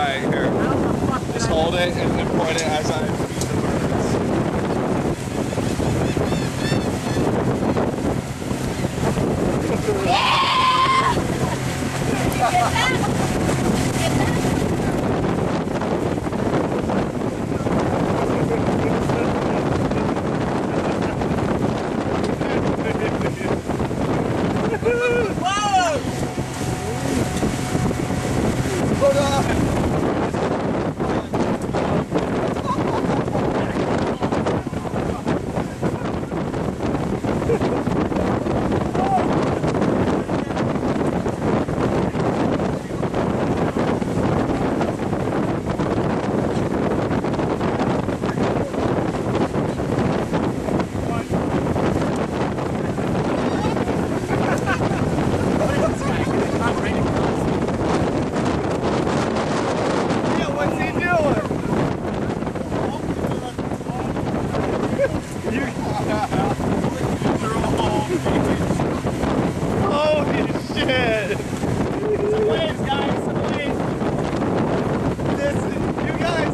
Alright, here. Just hold it and then point it as I feed the birds. Yeah! Get that? Get that? Whoa! Hold on! Holy shit! Some waves, guys, some waves. Listen, you guys.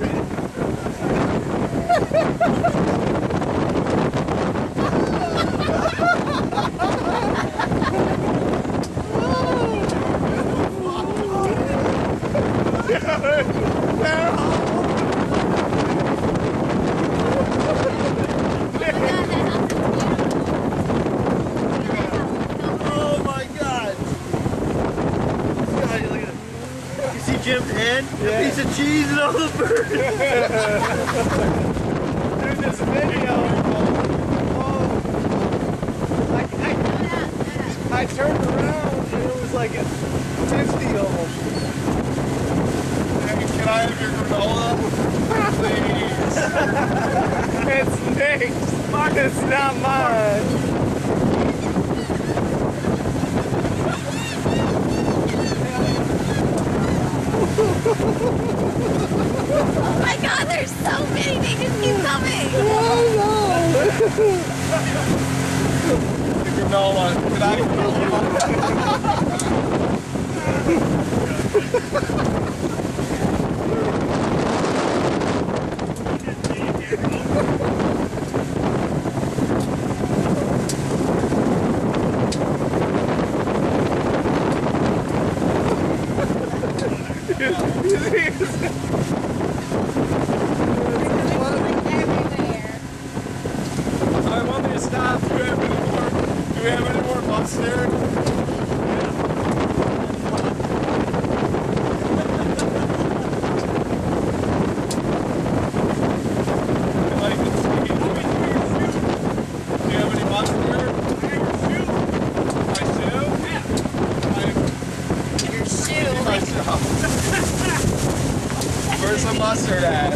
Jim's head, a piece of cheese and all the birds. Dude, this video. Oh, I turned around and it was like a 50 almost. Hey, can I have your granola? Please. It's Nick's. It's not mine. Oh my god, there's so many, they just keep coming! Oh no! The granola. Can I have I want me to stop. Do we have any more mustard? Like the tea. Do you have any mustard? My shoe? Yeah. Your shoe, My like, shoe. Where's the mustard at?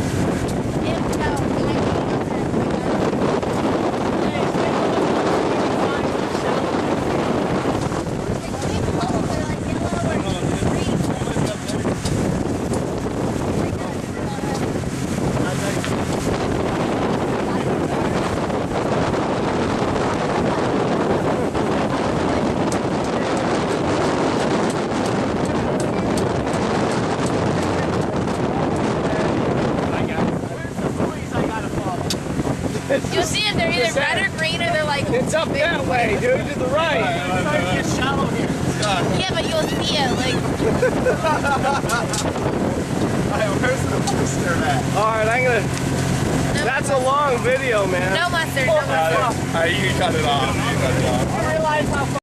you'll see if they're either red or green or they're like... It's up that way, dude, to the right. It's starting to get shallow here. Yeah, but you'll see it, like... Where's the mustard at? Alright, I'm gonna... No, that's a long video, man. no mustard, no mustard. You can cut it off. You can cut it off. I realize how